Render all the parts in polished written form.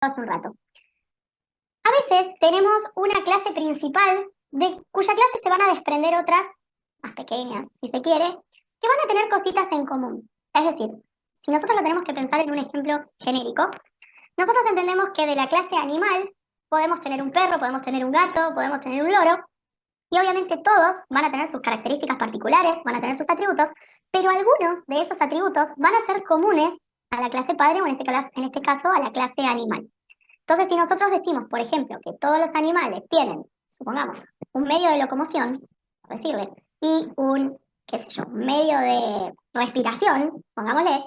hace un rato. A veces tenemos una clase principal de cuya clase se van a desprender otras, más pequeñas, si se quiere, que van a tener cositas en común. Es decir, si nosotros lo tenemos que pensar en un ejemplo genérico, nosotros entendemos que de la clase animal podemos tener un perro, podemos tener un gato, podemos tener un loro, y obviamente todos van a tener sus características particulares, van a tener sus atributos, pero algunos de esos atributos van a ser comunes a la clase padre o en este caso a la clase animal. Entonces, si nosotros decimos, por ejemplo, que todos los animales tienen, supongamos, un medio de locomoción, por decirles, y un, qué sé yo, medio de respiración, pongámosle,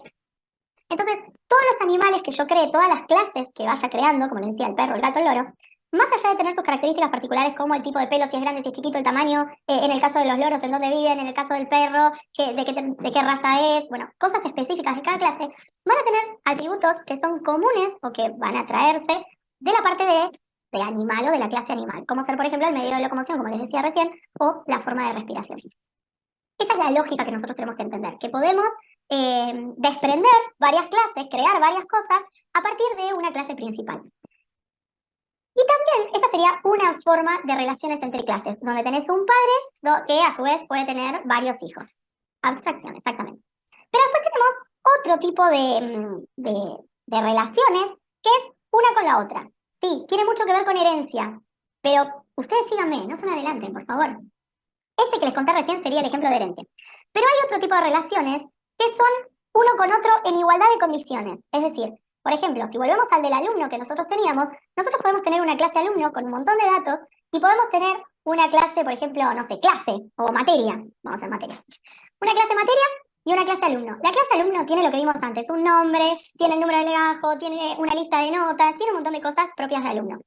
entonces todos los animales que yo cree, todas las clases que vaya creando, como le decía el perro, el gato, el loro, más allá de tener sus características particulares como el tipo de pelo, si es grande, si es chiquito, el tamaño, en el caso de los loros, en dónde viven, en el caso del perro, de qué raza es, bueno, cosas específicas de cada clase, van a tener atributos que son comunes o que van a traerse de la parte de animal o de la clase animal, como ser, por ejemplo, el medio de locomoción, como les decía recién, o la forma de respiración. Esa es la lógica que nosotros tenemos que entender, que podemos desprender varias clases, crear varias cosas a partir de una clase principal. Y también esa sería una forma de relaciones entre clases, donde tenés un padre que a su vez puede tener varios hijos. Abstracción, exactamente. Pero después tenemos otro tipo de relaciones que es una con la otra. Sí, tiene mucho que ver con herencia, pero ustedes síganme, no se me adelanten, por favor. Este que les conté recién sería el ejemplo de herencia. Pero hay otro tipo de relaciones que son uno con otro en igualdad de condiciones. Es decir, por ejemplo, si volvemos al del alumno que nosotros teníamos, nosotros podemos tener una clase alumno con un montón de datos y podemos tener una clase, por ejemplo, no sé, clase o materia. Vamos a hacer materia. Una clase materia y una clase alumno. La clase alumno tiene lo que vimos antes, un nombre, tiene el número de legajo, tiene una lista de notas, tiene un montón de cosas propias de alumno.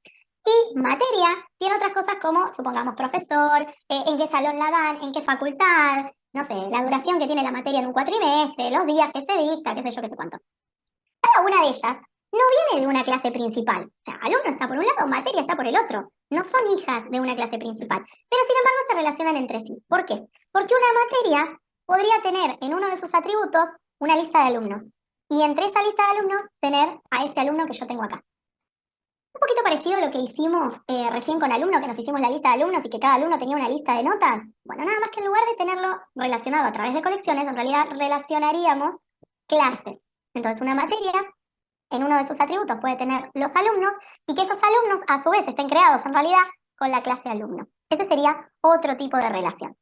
Y materia tiene otras cosas como, supongamos, profesor, en qué salón la dan, en qué facultad, no sé, la duración que tiene la materia en un cuatrimestre, los días que se dicta, qué sé yo, qué sé cuánto. Cada una de ellas no viene de una clase principal. O sea, alumno está por un lado, materia está por el otro. No son hijas de una clase principal, pero sin embargo se relacionan entre sí. ¿Por qué? Porque una materia podría tener en uno de sus atributos una lista de alumnos. Y entre esa lista de alumnos tener a este alumno que yo tengo acá. Un poquito parecido a lo que hicimos recién con alumnos, que nos hicimos la lista de alumnos y que cada alumno tenía una lista de notas. Bueno, nada más que en lugar de tenerlo relacionado a través de colecciones, en realidad relacionaríamos clases. Entonces, una materia en uno de sus atributos puede tener los alumnos y que esos alumnos a su vez estén creados en realidad con la clase alumno. Ese sería otro tipo de relación.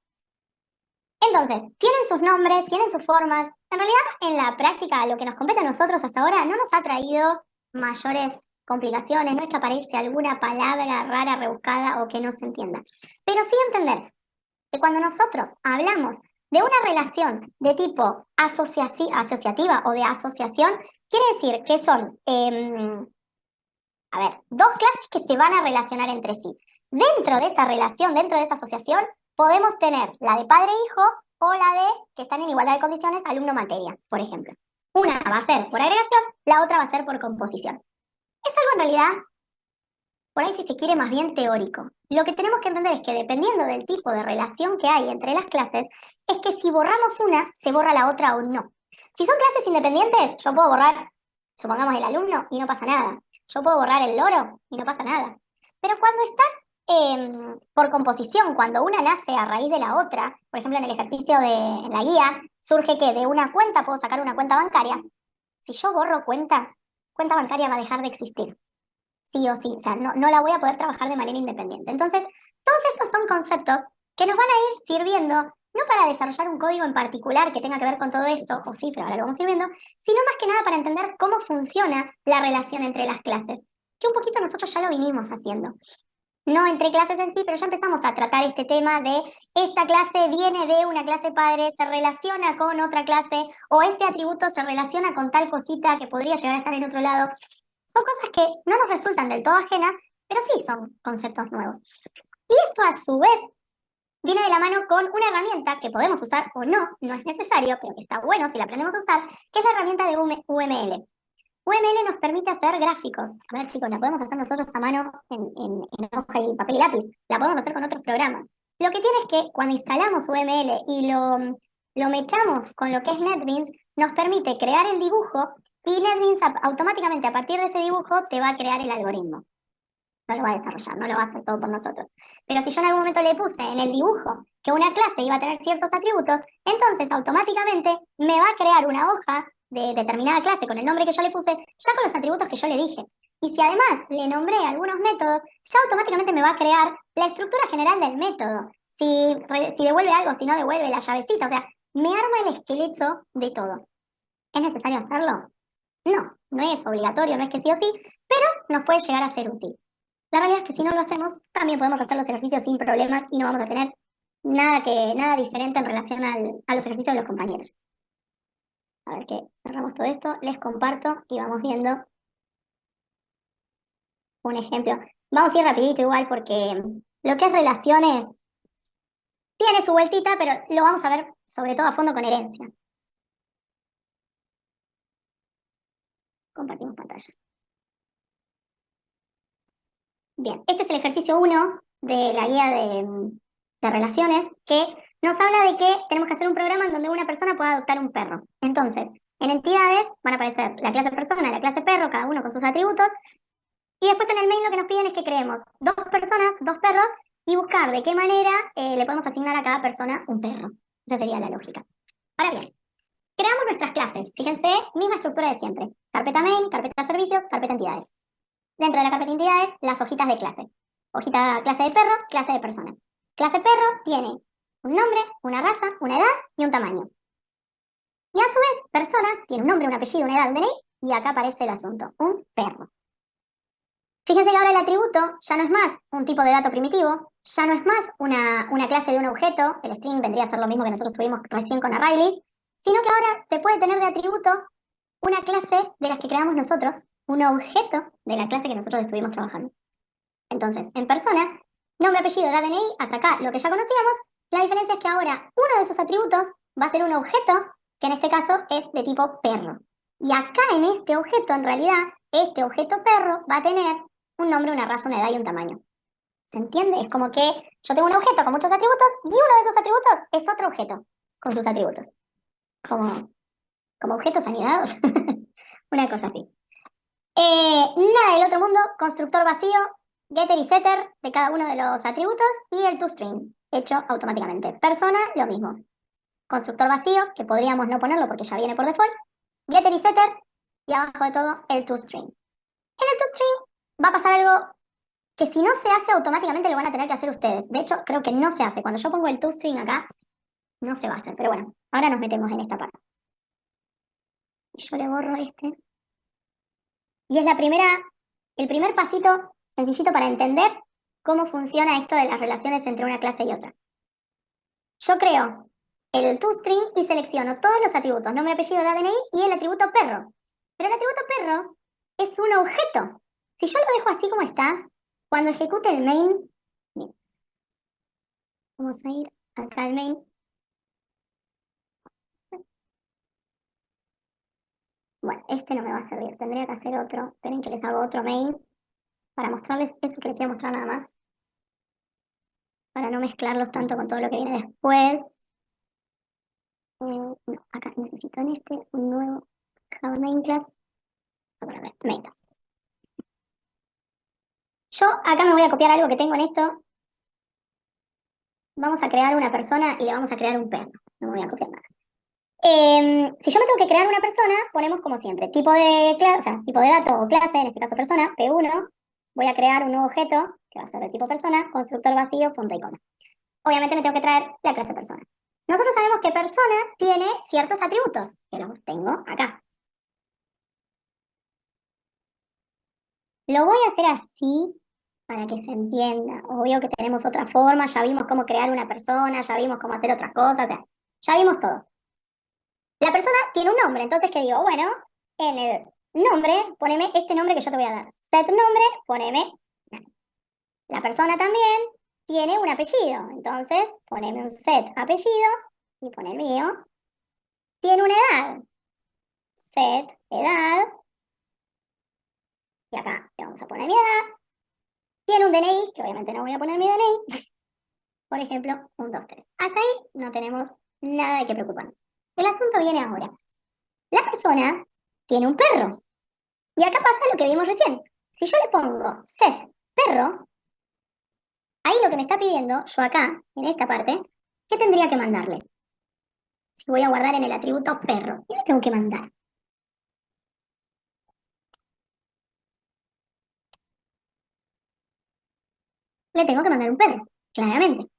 Entonces, tienen sus nombres, tienen sus formas. En realidad, en la práctica, lo que nos compete a nosotros hasta ahora no nos ha traído mayores complicaciones, no es que aparece alguna palabra rara, rebuscada o que no se entienda. Pero sí entender que cuando nosotros hablamos de una relación de tipo asociativa o de asociación, quiere decir que son, dos clases que se van a relacionar entre sí. Dentro de esa relación, dentro de esa asociación, podemos tener la de padre-hijo o la de que están en igualdad de condiciones alumno-materia, por ejemplo. Una va a ser por agregación, la otra va a ser por composición. Es algo en realidad, por ahí si se quiere, más bien teórico. Lo que tenemos que entender es que dependiendo del tipo de relación que hay entre las clases, es que si borramos una, se borra la otra o no. Si son clases independientes, yo puedo borrar, supongamos, el alumno y no pasa nada. Yo puedo borrar el loro y no pasa nada. Pero cuando están por composición, cuando una nace a raíz de la otra, por ejemplo, en el ejercicio en la guía, surge que de una cuenta puedo sacar una cuenta bancaria. Si yo borro cuenta bancaria va a dejar de existir. Sí o sí, o sea, no la voy a poder trabajar de manera independiente. Entonces, todos estos son conceptos que nos van a ir sirviendo, no para desarrollar un código en particular que tenga que ver con todo esto, o sí, pero ahora lo vamos a ir viendo, sino más que nada para entender cómo funciona la relación entre las clases, que un poquito nosotros ya lo vinimos haciendo. No entre clases en sí, pero ya empezamos a tratar este tema de esta clase viene de una clase padre, se relaciona con otra clase, o este atributo se relaciona con tal cosita que podría llegar a estar en otro lado. Son cosas que no nos resultan del todo ajenas, pero sí son conceptos nuevos. Y esto a su vez viene de la mano con una herramienta que podemos usar o no, no es necesario, pero que está bueno si la aprendemos a usar, que es la herramienta de UML. UML nos permite hacer gráficos. A ver, chicos, la podemos hacer nosotros a mano en hoja y papel y lápiz. La podemos hacer con otros programas. Lo que tiene es que cuando instalamos UML y lo mechamos con lo que es NetBeans, nos permite crear el dibujo, Y NetBeans automáticamente a partir de ese dibujo te va a crear el algoritmo. No lo va a desarrollar, no lo va a hacer todo por nosotros. Pero si yo en algún momento le puse en el dibujo que una clase iba a tener ciertos atributos, entonces automáticamente me va a crear una hoja de determinada clase con el nombre que yo le puse, ya con los atributos que yo le dije. Y si además le nombré algunos métodos, ya automáticamente me va a crear la estructura general del método. Si devuelve algo, si no devuelve la llavecita, o sea, me arma el esqueleto de todo. ¿Es necesario hacerlo? No, no es obligatorio, no es que sí o sí, pero nos puede llegar a ser útil. La realidad es que si no lo hacemos, también podemos hacer los ejercicios sin problemas y no vamos a tener nada diferente en relación a los ejercicios de los compañeros. A ver que cerramos todo esto, les comparto y vamos viendo un ejemplo. Vamos a ir rapidito igual porque lo que es relaciones tiene su vueltita, pero lo vamos a ver sobre todo a fondo con herencia. Compartimos pantalla. Bien, este es el ejercicio 1 de la guía de relaciones que nos habla de que tenemos que hacer un programa en donde una persona pueda adoptar un perro. Entonces, en entidades van a aparecer la clase persona y la clase perro, cada uno con sus atributos. Y después en el main lo que nos piden es que creemos dos personas, dos perros, y buscar de qué manera le podemos asignar a cada persona un perro. Esa sería la lógica. Ahora bien, creamos nuestras clases. Fíjense, misma estructura de siempre. Carpeta main, carpeta servicios, carpeta entidades. Dentro de la carpeta de entidades, las hojitas de clase. Hojita clase de perro, clase de persona. Clase perro tiene un nombre, una raza, una edad y un tamaño. Y a su vez, persona tiene un nombre, un apellido, una edad, un DNI, y acá aparece el asunto, un perro. Fíjense que ahora el atributo ya no es más un tipo de dato primitivo, ya no es más una clase de un objeto, el string vendría a ser lo mismo que nosotros tuvimos recién con ArrayList, sino que ahora se puede tener de atributo una clase de las que creamos nosotros, un objeto de la clase que nosotros estuvimos trabajando. Entonces, en persona, nombre, apellido, edad, DNI, hasta acá lo que ya conocíamos, la diferencia es que ahora uno de esos atributos va a ser un objeto, que en este caso es de tipo perro. Y acá en este objeto, en realidad, este objeto perro va a tener un nombre, una raza, una edad y un tamaño. ¿Se entiende? Es como que yo tengo un objeto con muchos atributos y uno de esos atributos es otro objeto con sus atributos. Como objetos anidados. Una cosa así. Nada del otro mundo, constructor vacío, getter y setter de cada uno de los atributos y el toString, hecho automáticamente. Persona, lo mismo. Constructor vacío, que podríamos no ponerlo porque ya viene por default, getter y setter, y abajo de todo el toString. En el toString va a pasar algo que si no se hace automáticamente lo van a tener que hacer ustedes. De hecho, creo que no se hace. Cuando yo pongo el toString acá, no se va a hacer. Pero bueno, ahora nos metemos en esta parte. Y yo le borro este. Y es el primer pasito sencillito para entender cómo funciona esto de las relaciones entre una clase y otra. Yo creo el toString y selecciono todos los atributos, nombre, apellido, edad, DNI y el atributo perro. Pero el atributo perro es un objeto. Si yo lo dejo así como está, cuando ejecute el main, miren, vamos a ir acá al main. Bueno, este no me va a servir, tendría que hacer otro. Esperen que les hago otro main para mostrarles eso que les quiero mostrar nada más. Para no mezclarlos tanto con todo lo que viene después. No, acá necesito en este un nuevo Java Main Class. Main Class. Yo acá me voy a copiar algo que tengo en esto. Vamos a crear una persona y le vamos a crear un perro. No me voy a copiar nada. Si yo me tengo que crear una persona, ponemos como siempre, tipo de clase, o sea, tipo de dato o clase, en este caso persona, P1. Voy a crear un nuevo objeto, que va a ser de tipo persona, constructor vacío, punto y coma. Obviamente me tengo que traer la clase persona. Nosotros sabemos que persona tiene ciertos atributos, que los tengo acá. Lo voy a hacer así para que se entienda. Obvio que tenemos otra forma, ya vimos cómo crear una persona, ya vimos cómo hacer otras cosas, o sea, ya vimos todo. La persona tiene un nombre, entonces que digo, bueno, en el nombre, poneme este nombre que yo te voy a dar. Set nombre, poneme. La persona también tiene un apellido, entonces poneme un set apellido y pone el mío. Tiene una edad. Set edad. Y acá le vamos a poner mi edad. Tiene un DNI, que obviamente no voy a poner mi DNI. Por ejemplo, 1, 2, 3. Hasta ahí no tenemos nada de qué preocuparnos. El asunto viene ahora. La persona tiene un perro. Y acá pasa lo que vimos recién. Si yo le pongo set perro, ahí lo que me está pidiendo, yo acá, en esta parte, ¿qué tendría que mandarle? Si voy a guardar en el atributo perro, ¿qué le tengo que mandar? Le tengo que mandar un perro, claramente.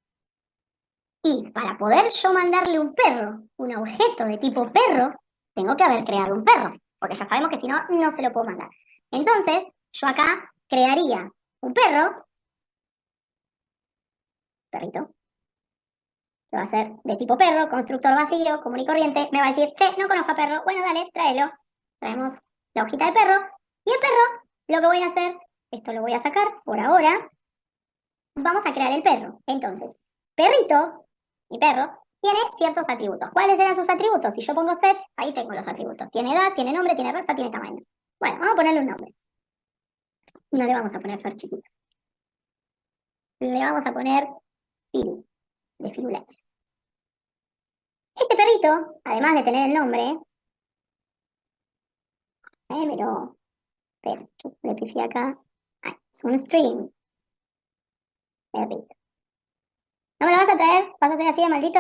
Y para poder yo mandarle un perro, un objeto de tipo perro, tengo que haber creado un perro, porque ya sabemos que si no, no se lo puedo mandar. Entonces, yo acá crearía un perro, perrito, que va a ser de tipo perro, constructor vacío, común y corriente, me va a decir, che, no conozco a perro, bueno, dale, tráelo. Traemos la hojita de perro, y el perro, lo que voy a hacer, esto lo voy a sacar por ahora, vamos a crear el perro. Entonces, perrito, mi perro, tiene ciertos atributos. ¿Cuáles eran sus atributos? Si yo pongo set, ahí tengo los atributos. Tiene edad, tiene nombre, tiene raza, tiene tamaño. Bueno, vamos a ponerle un nombre. No le vamos a poner Fer chiquito. Le vamos a poner Phil, de Firulais. Este perrito, además de tener el nombre, pero, espera, le pifié acá. Ah, es un string. Perrito. ¿No me lo vas a traer? ¿Vas a hacer así de maldito?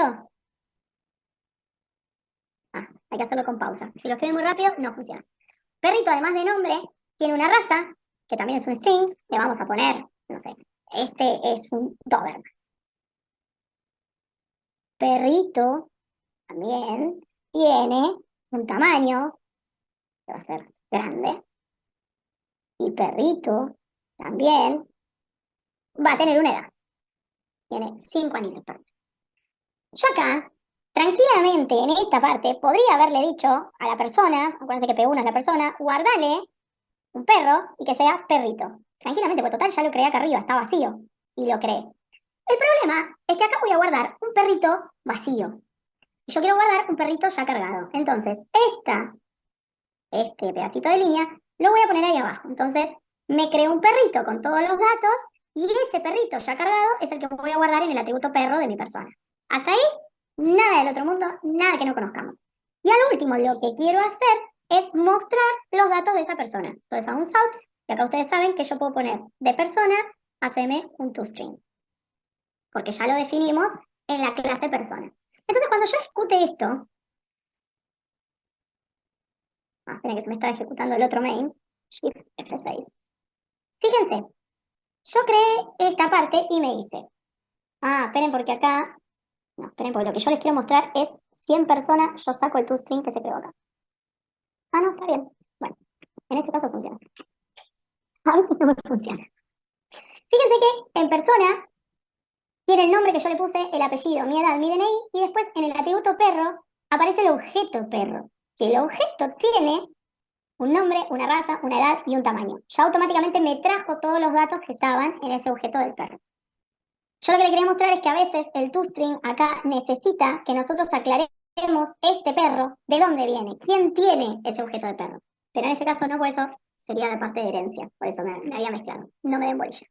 Ah, hay que hacerlo con pausa. Si lo escribe muy rápido, no funciona. Perrito, además de nombre, tiene una raza, que también es un string. Le vamos a poner, no sé, este es un Doberman. Perrito también tiene un tamaño, que va a ser grande. Y perrito también va a tener una edad. Tiene 5 añitos. Yo acá, tranquilamente, en esta parte, podría haberle dicho a la persona, acuérdense que P1 es la persona, guardale un perro y que sea perrito. Tranquilamente, porque total ya lo creé acá arriba, está vacío. Y lo creé. El problema es que acá voy a guardar un perrito vacío. Y yo quiero guardar un perrito ya cargado. Entonces, este pedacito de línea, lo voy a poner ahí abajo. Entonces, me creo un perrito con todos los datos y ese perrito ya cargado es el que voy a guardar en el atributo perro de mi persona. Hasta ahí, nada del otro mundo, nada que no conozcamos. Y al último, lo que quiero hacer es mostrar los datos de esa persona. Entonces, hago un salt y acá ustedes saben que yo puedo poner de persona, haceme un toString. Porque ya lo definimos en la clase persona. Entonces, cuando yo ejecute esto, esperen que se me está ejecutando el otro main, Shift F6. Fíjense, yo creé esta parte y me dice, esperen porque acá, no, esperen porque lo que yo les quiero mostrar es 100 personas, yo saco el toString que se creó acá. No, está bien. Bueno, en este caso funciona. A ver si no me funciona. Fíjense que en persona tiene el nombre que yo le puse, el apellido, mi edad, mi DNI, y después en el atributo perro aparece el objeto perro. Que el objeto tiene un nombre, una raza, una edad y un tamaño. Ya automáticamente me trajo todos los datos que estaban en ese objeto del perro. Yo lo que le quería mostrar es que a veces el toString acá necesita que nosotros aclaremos este perro, de dónde viene, quién tiene ese objeto de perro. Pero en este caso no, por eso sería de parte de herencia. Por eso me había mezclado. No me den bolilla.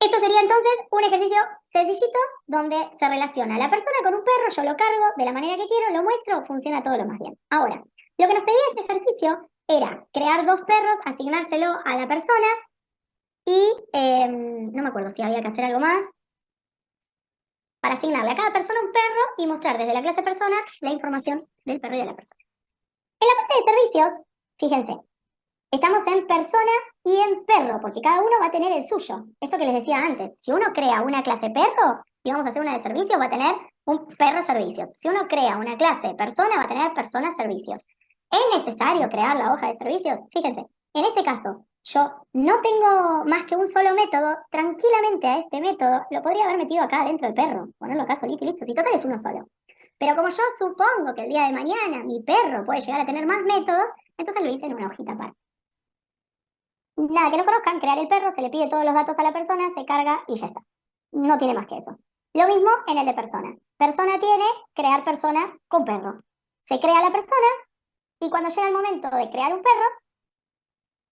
Esto sería entonces un ejercicio sencillito donde se relaciona la persona con un perro, yo lo cargo de la manera que quiero, lo muestro, funciona todo lo más bien. Ahora, lo que nos pedía este ejercicio era crear 2 perros, asignárselo a la persona y no me acuerdo si había que hacer algo más para asignarle a cada persona un perro y mostrar desde la clase persona la información del perro y de la persona. En la parte de servicios, fíjense, estamos en persona y en perro, porque cada uno va a tener el suyo. Esto que les decía antes, si uno crea una clase perro y vamos a hacer una de servicios, va a tener un perro servicios. Si uno crea una clase persona, va a tener persona servicios. ¿Es necesario crear la hoja de servicios? Fíjense, en este caso, yo no tengo más que un solo método, tranquilamente a este método lo podría haber metido acá dentro del perro, ponerlo acá solito y listo, si total es uno solo. Pero como yo supongo que el día de mañana mi perro puede llegar a tener más métodos, entonces lo hice en una hojita aparte. Nada que no conozcan, crear el perro, se le pide todos los datos a la persona, se carga y ya está. No tiene más que eso. Lo mismo en el de persona. Persona tiene crear persona con perro. Se crea la persona y cuando llega el momento de crear un perro,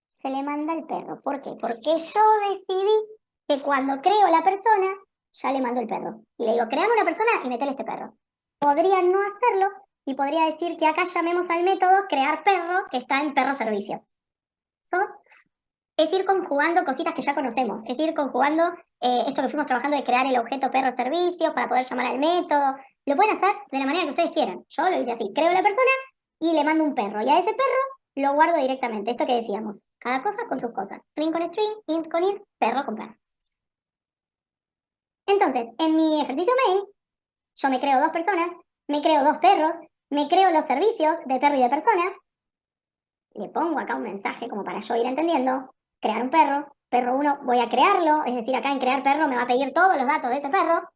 se le manda el perro. ¿Por qué? Porque yo decidí que cuando creo la persona, ya le mando el perro. Y le digo, creame una persona y metele este perro. Podría no hacerlo, y podría decir que acá llamemos al método crear perro que está en perro servicios. ¿So? Es ir conjugando cositas que ya conocemos, es ir conjugando esto que fuimos trabajando de crear el objeto perro servicio para poder llamar al método. Lo pueden hacer de la manera que ustedes quieran. Yo lo hice así, creo la persona y le mando un perro. Y a ese perro lo guardo directamente. Esto que decíamos, cada cosa con sus cosas. String con string, int con int, perro con perro. Entonces, en mi ejercicio main, yo me creo dos personas, me creo dos perros, me creo los servicios de perro y de persona. Le pongo acá un mensaje como para yo ir entendiendo. Crear un perro. Perro 1 voy a crearlo, es decir, acá en crear perro me va a pedir todos los datos de ese perro.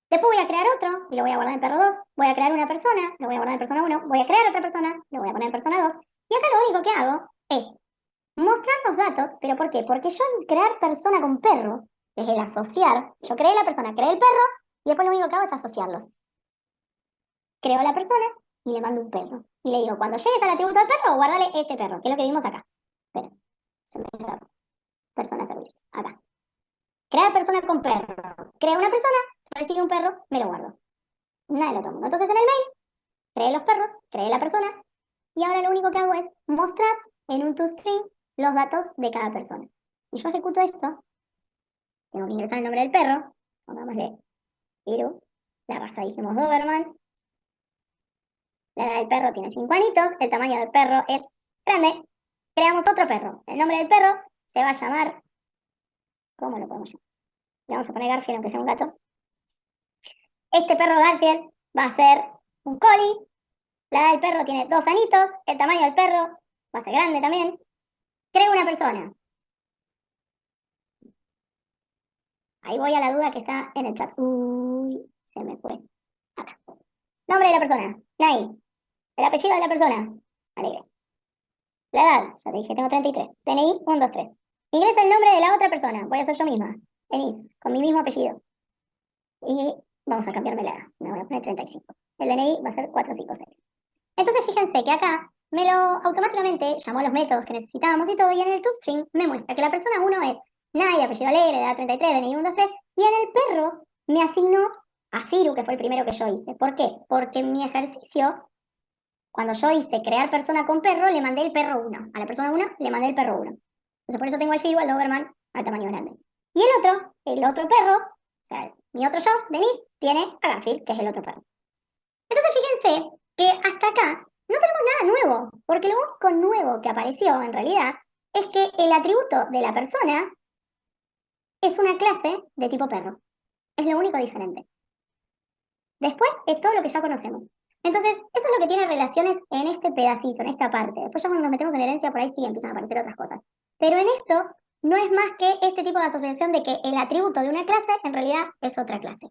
Después voy a crear otro y lo voy a guardar en perro 2. Voy a crear una persona, lo voy a guardar en persona 1. Voy a crear otra persona, lo voy a poner en persona 2. Y acá lo único que hago es mostrar los datos. ¿Pero por qué? Porque yo en crear persona con perro, es el asociar, yo creé la persona, creé el perro y después lo único que hago es asociarlos. Creo la persona y le mando un perro. Y le digo, cuando llegues al atributo del perro, guardale este perro, que es lo que vimos acá. Espera, se me está persona servicios. Acá. Crear persona con perro. Crea una persona, recibe un perro, me lo guardo. Nada del otro mundo. Entonces en el main, creé los perros, creé la persona, y ahora lo único que hago es mostrar en un toString los datos de cada persona. Y yo ejecuto esto, tengo que ingresar el nombre del perro, pongámosle Iru, la raza dijimos Doberman, la edad del perro tiene 5 añitos, el tamaño del perro es grande, creamos otro perro, el nombre del perro se va a llamar, ¿cómo lo podemos llamar? Le vamos a poner Garfield aunque sea un gato. Este perro Garfield va a ser un collie, la edad del perro tiene 2 añitos, el tamaño del perro va a ser grande también. Creo una persona. Ahí voy a la duda que está en el chat. Uy, se me fue. Acá. Nombre de la persona, Nay. El apellido de la persona, Alegre. La edad, ya te dije, tengo 33. DNI, 123. Ingresa el nombre de la otra persona, voy a ser yo misma. Denise, con mi mismo apellido. Y vamos a cambiarme la edad, me voy a poner 35. El DNI va a ser 456. Entonces fíjense que acá me lo automáticamente llamó los métodos que necesitábamos y todo, y en el toString me muestra que la persona 1 es Nay, apellido Alegre, edad 33, DNI 123, y en el perro me asignó a Firu, que fue el primero que yo hice. ¿Por qué? Porque en mi ejercicio, cuando yo hice crear persona con perro, le mandé el perro 1. A la persona 1 le mandé el perro 1. Entonces por eso tengo al Firu, al Doberman, al tamaño grande. Y el otro perro, o sea, mi otro yo, Denise, tiene a Garfield, que es el otro perro. Entonces fíjense que hasta acá no tenemos nada nuevo, porque lo único nuevo que apareció en realidad es que el atributo de la persona es una clase de tipo perro. Es lo único diferente. Después es todo lo que ya conocemos. Entonces, eso es lo que tiene relaciones en este pedacito, en esta parte. Después ya cuando nos metemos en herencia, por ahí sí empiezan a aparecer otras cosas. Pero en esto no es más que este tipo de asociación de que el atributo de una clase en realidad es otra clase.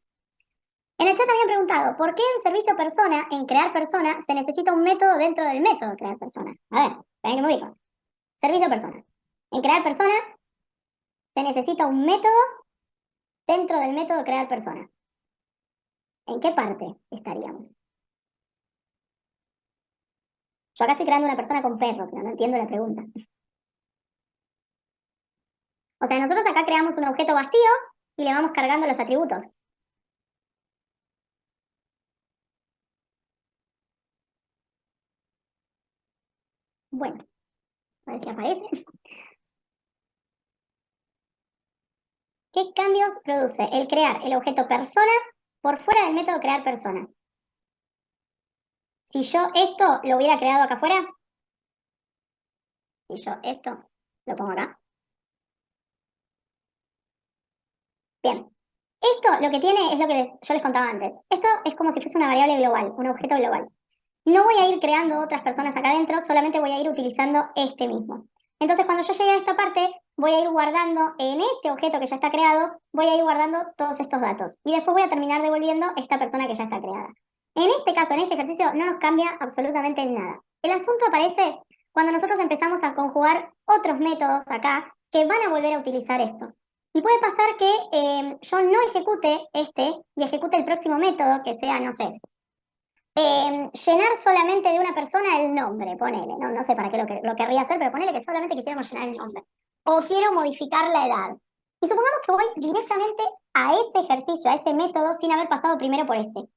En el chat habían preguntado, ¿por qué en servicio persona, en crear persona, se necesita un método dentro del método crear persona? A ver, esperen que me ubico. Servicio persona. En crear persona se necesita un método dentro del método crear persona. ¿En qué parte estaríamos? Yo acá estoy creando una persona con perro, pero no entiendo la pregunta. O sea, nosotros acá creamos un objeto vacío y le vamos cargando los atributos. Bueno, a ver si aparece. ¿Qué cambios produce el crear el objeto persona por fuera del método crear persona? Si yo esto lo hubiera creado acá afuera, y yo esto lo pongo acá. Bien. Esto lo que tiene es lo que yo les contaba antes. Esto es como si fuese una variable global, un objeto global. No voy a ir creando otras personas acá adentro, solamente voy a ir utilizando este mismo. Entonces, cuando yo llegue a esta parte, voy a ir guardando en este objeto que ya está creado, voy a ir guardando todos estos datos. Y después voy a terminar devolviendo esta persona que ya está creada. En este caso, en este ejercicio, no nos cambia absolutamente nada. El asunto aparece cuando nosotros empezamos a conjugar otros métodos acá que van a volver a utilizar esto. Y puede pasar que yo no ejecute este y ejecute el próximo método, que sea, no sé, llenar solamente de una persona el nombre, ponele, no sé para qué lo querría hacer, pero ponele que solamente quisiéramos llenar el nombre. O quiero modificar la edad. Y supongamos que voy directamente a ese ejercicio, a ese método, sin haber pasado primero por este.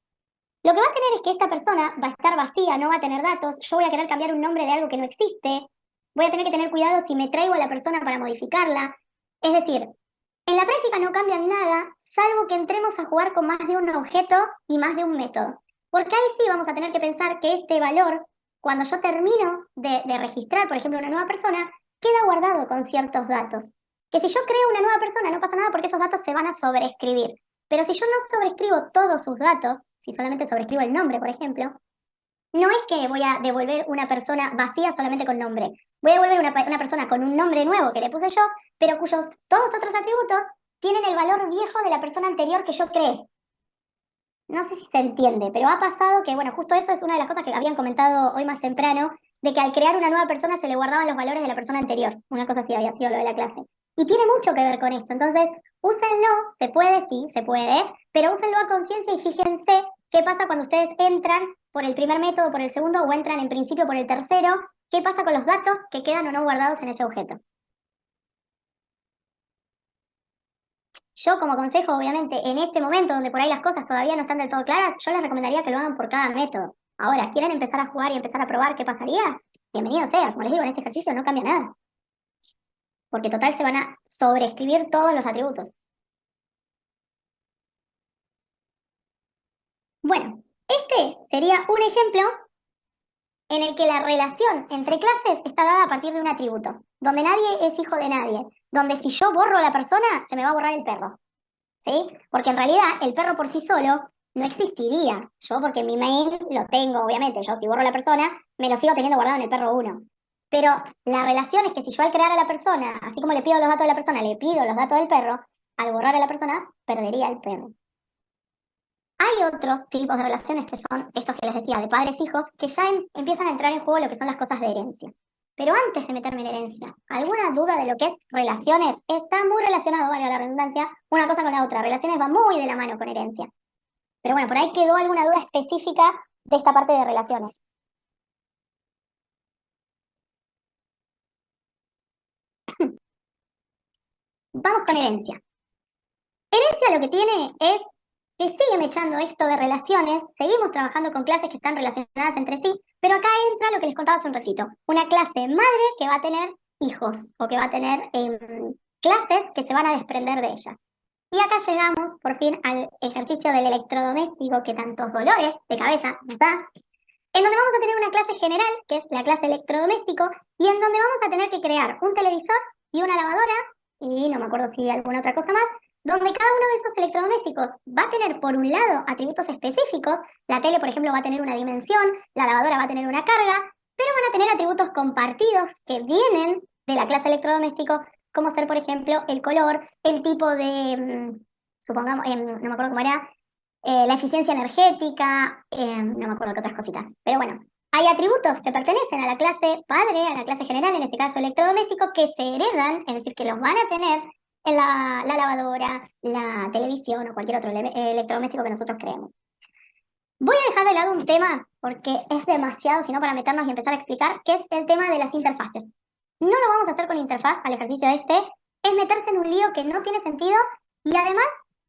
Lo que va a tener es que esta persona va a estar vacía, no va a tener datos, yo voy a querer cambiar un nombre de algo que no existe, voy a tener que tener cuidado si me traigo a la persona para modificarla. Es decir, en la práctica no cambian nada, salvo que entremos a jugar con más de un objeto y más de un método. Porque ahí sí vamos a tener que pensar que este valor, cuando yo termino de registrar, por ejemplo, una nueva persona, queda guardado con ciertos datos. Que si yo creo una nueva persona no pasa nada porque esos datos se van a sobreescribir. Pero si yo no sobrescribo todos sus datos, si solamente sobrescribo el nombre, por ejemplo, no es que voy a devolver una persona vacía solamente con nombre. Voy a devolver una persona con un nombre nuevo que le puse yo, pero cuyos todos otros atributos tienen el valor viejo de la persona anterior que yo creé. No sé si se entiende, pero ha pasado que, bueno, justo eso es una de las cosas que habían comentado hoy más temprano, de que al crear una nueva persona se le guardaban los valores de la persona anterior. Una cosa así había sido lo de la clase. Y tiene mucho que ver con esto. Entonces, úsenlo, se puede, sí, se puede, pero úsenlo a conciencia y fíjense qué pasa cuando ustedes entran por el primer método, por el segundo, o entran en principio por el tercero, qué pasa con los datos que quedan o no guardados en ese objeto. Yo como consejo, obviamente, en este momento donde por ahí las cosas todavía no están del todo claras, yo les recomendaría que lo hagan por cada método. Ahora, ¿quieren empezar a jugar y empezar a probar qué pasaría? Bienvenido sea, como les digo, en este ejercicio no cambia nada, porque total se van a sobreescribir todos los atributos. Bueno, este sería un ejemplo en el que la relación entre clases está dada a partir de un atributo, donde nadie es hijo de nadie, donde si yo borro a la persona, se me va a borrar el perro. ¿Sí? Porque en realidad el perro por sí solo no existiría. Yo porque mi mail lo tengo, obviamente, yo si borro a la persona, me lo sigo teniendo guardado en el perro uno. Pero la relación es que si yo al crear a la persona, así como le pido los datos de la persona, le pido los datos del perro, al borrar a la persona, perdería el perro. Hay otros tipos de relaciones que son estos que les decía, de padres-hijos, que ya empiezan a entrar en juego lo que son las cosas de herencia. Pero antes de meterme en herencia, ¿alguna duda de lo que es relaciones? Está muy relacionado, valga la redundancia, una cosa con la otra. Relaciones va muy de la mano con herencia. Pero bueno, por ahí quedó alguna duda específica de esta parte de relaciones. Vamos con herencia. Herencia lo que tiene es que sigue mechando esto de relaciones, seguimos trabajando con clases que están relacionadas entre sí, pero acá entra lo que les contaba hace un ratito, una clase madre que va a tener hijos o que va a tener clases que se van a desprender de ella. Y acá llegamos por fin al ejercicio del electrodoméstico que tantos dolores de cabeza nos da, en donde vamos a tener una clase general, que es la clase electrodoméstico, y en donde vamos a tener que crear un televisor y una lavadora, y no me acuerdo si alguna otra cosa más, donde cada uno de esos electrodomésticos va a tener por un lado atributos específicos, la tele por ejemplo va a tener una dimensión, la lavadora va a tener una carga, pero van a tener atributos compartidos que vienen de la clase electrodoméstico, como ser por ejemplo el color, el tipo de, supongamos, no me acuerdo cómo era, la eficiencia energética, no me acuerdo qué otras cositas. Pero bueno, hay atributos que pertenecen a la clase padre, a la clase general, en este caso electrodomésticos, que se heredan, es decir, que los van a tener en la lavadora, la televisión o cualquier otro electrodoméstico que nosotros creemos. Voy a dejar de lado un tema porque es demasiado, sino para meternos y empezar a explicar, que es el tema de las interfaces. No lo vamos a hacer con interfaz al ejercicio este, es meterse en un lío que no tiene sentido y además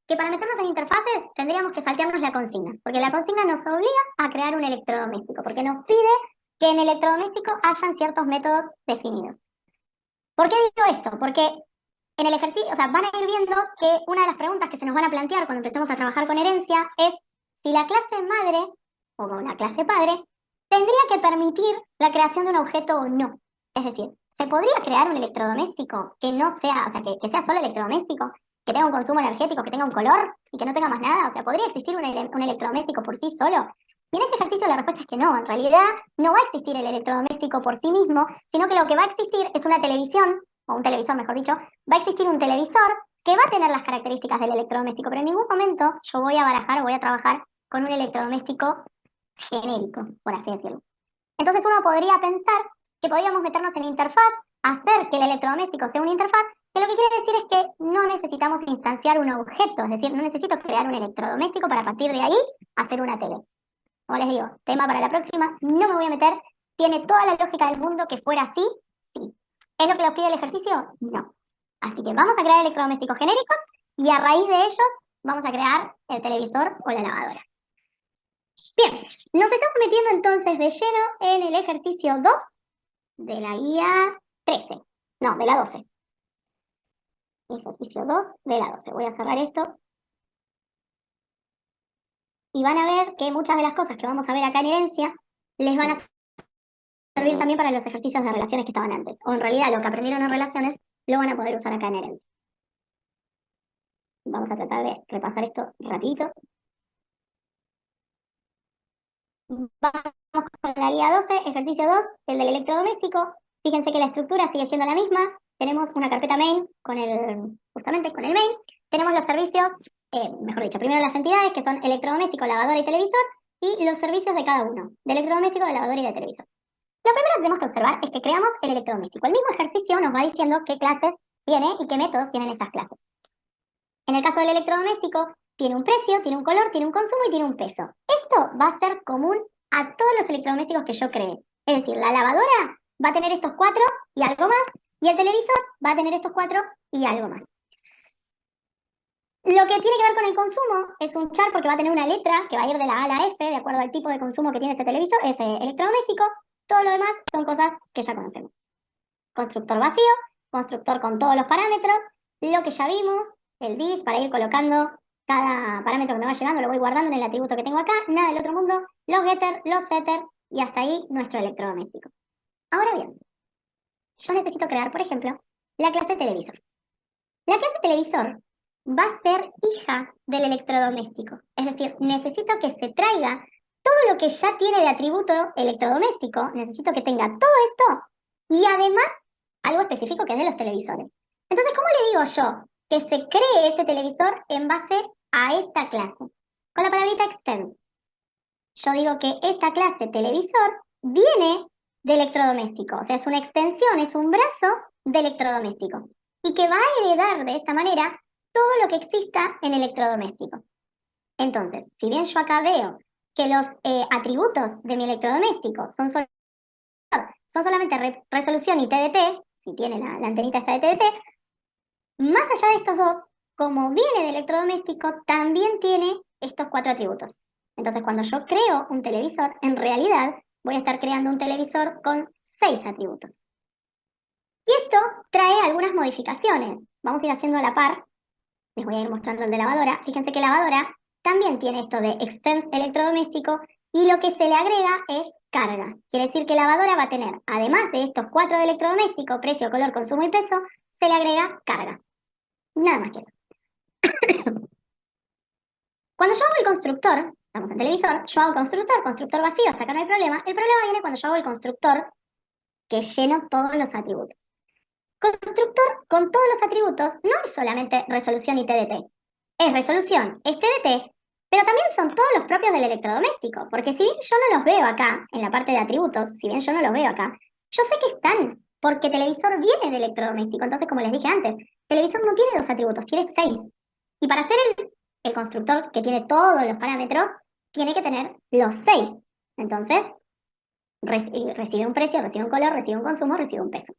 que para meternos en interfaces tendríamos que saltearnos la consigna, porque la consigna nos obliga a crear un electrodoméstico, porque nos pide que en electrodoméstico hayan ciertos métodos definidos. ¿Por qué digo esto? Porque en el ejercicio, o sea, van a ir viendo que una de las preguntas que se nos van a plantear cuando empecemos a trabajar con herencia es si la clase madre o la clase padre tendría que permitir la creación de un objeto o no. Es decir, ¿se podría crear un electrodoméstico que no sea, o sea, que sea solo electrodoméstico, que tenga un consumo energético, que tenga un color y que no tenga más nada? O sea, ¿podría existir un electrodoméstico por sí solo? Y en este ejercicio la respuesta es que no, en realidad no va a existir el electrodoméstico por sí mismo, sino que lo que va a existir es una televisión, o un televisor mejor dicho, va a existir un televisor que va a tener las características del electrodoméstico, pero en ningún momento yo voy a barajar o voy a trabajar con un electrodoméstico genérico, por así decirlo. Entonces uno podría pensar que podríamos meternos en interfaz, hacer que el electrodoméstico sea una interfaz, que lo que quiere decir es que no necesitamos instanciar un objeto, es decir, no necesito crear un electrodoméstico para a partir de ahí hacer una tele. Como les digo, tema para la próxima, no me voy a meter, tiene toda la lógica del mundo que fuera así, sí. ¿Es lo que nos pide el ejercicio? No. Así que vamos a crear electrodomésticos genéricos y a raíz de ellos vamos a crear el televisor o la lavadora. Bien, nos estamos metiendo entonces de lleno en el ejercicio 2 de la guía 13. No, de la 12. Ejercicio 2 de la 12. Voy a cerrar esto. Y van a ver que muchas de las cosas que vamos a ver acá en herencia les van a servir también para los ejercicios de relaciones que estaban antes. O en realidad lo que aprendieron en relaciones lo van a poder usar acá en herencia. Vamos a tratar de repasar esto rapidito. Vamos con la guía 12, ejercicio 2, el del electrodoméstico. Fíjense que la estructura sigue siendo la misma. Tenemos una carpeta main justamente con el main. Tenemos los servicios, mejor dicho, primero las entidades que son electrodoméstico, lavadora y televisor, y los servicios de cada uno, de electrodoméstico, de lavadora y de televisor. Lo primero que tenemos que observar es que creamos el electrodoméstico. El mismo ejercicio nos va diciendo qué clases tiene y qué métodos tienen estas clases. En el caso del electrodoméstico, tiene un precio, tiene un color, tiene un consumo y tiene un peso. Esto va a ser común a todos los electrodomésticos que yo cree. Es decir, la lavadora va a tener estos 4 y algo más, y el televisor va a tener estos 4 y algo más. Lo que tiene que ver con el consumo es un char porque va a tener una letra que va a ir de la A a la F, de acuerdo al tipo de consumo que tiene ese televisor, ese electrodoméstico. Todo lo demás son cosas que ya conocemos. Constructor vacío, constructor con todos los parámetros, lo que ya vimos, el dis para ir colocando cada parámetro que me va llegando, lo voy guardando en el atributo que tengo acá, nada del otro mundo, los getter, los setter y hasta ahí nuestro electrodoméstico. Ahora bien, yo necesito crear, por ejemplo, la clase televisor. La clase televisor va a ser hija del electrodoméstico, es decir, necesito que se traiga todo lo que ya tiene de atributo electrodoméstico, necesito que tenga todo esto y además algo específico que es de los televisores. Entonces, ¿cómo le digo yo que se cree este televisor en base a esta clase? Con la palabrita extends. Yo digo que esta clase televisor viene de electrodoméstico, o sea, es una extensión, es un brazo de electrodoméstico y que va a heredar de esta manera todo lo que exista en electrodoméstico. Entonces, si bien yo acá veo que los atributos de mi electrodoméstico son solamente resolución y TDT, si tiene la antenita esta de TDT, más allá de estos dos, como viene de electrodoméstico, también tiene estos 4 atributos. Entonces, cuando yo creo un televisor, en realidad voy a estar creando un televisor con 6 atributos. Y esto trae algunas modificaciones. Vamos a ir haciendo a la par. Les voy a ir mostrando el de lavadora. Fíjense que lavadora también tiene esto de extends electrodoméstico y lo que se le agrega es carga. Quiere decir que lavadora va a tener, además de estos 4 de electrodoméstico, precio, color, consumo y peso, se le agrega carga. Nada más que eso. Cuando yo hago el constructor, estamos en televisor, yo hago constructor vacío, hasta acá no hay problema. El problema viene cuando yo hago el constructor que lleno todos los atributos. Constructor con todos los atributos no es solamente resolución y TDT. Es resolución, es TDT, pero también son todos los propios del electrodoméstico, porque si bien yo no los veo acá, en la parte de atributos, si bien yo no los veo acá, yo sé que están, porque televisor viene de electrodoméstico. Entonces, como les dije antes, televisor no tiene 2 atributos, tiene 6. Y para hacer el constructor, que tiene todos los parámetros, tiene que tener los 6. Entonces, recibe un precio, recibe un color, recibe un consumo, recibe un peso.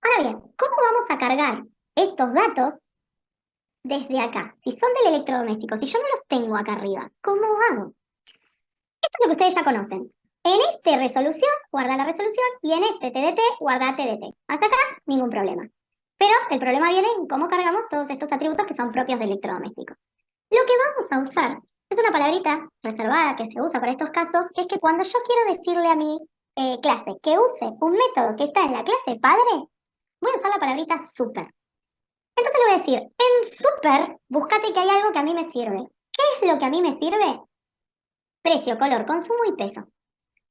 Ahora bien, ¿cómo vamos a cargar estos datos desde acá? Si son del electrodoméstico, si yo no los tengo acá arriba, ¿cómo hago? Esto es lo que ustedes ya conocen. En este resolución, guarda la resolución y en este TDT, guarda TDT. Hasta acá, ningún problema. Pero el problema viene en cómo cargamos todos estos atributos que son propios del electrodoméstico. Lo que vamos a usar es una palabrita reservada que se usa para estos casos, que es que cuando yo quiero decirle a mi clase que use un método que está en la clase padre, voy a usar la palabrita super. Entonces le voy a decir, en super, búscate que hay algo que a mí me sirve. ¿Qué es lo que a mí me sirve? Precio, color, consumo y peso.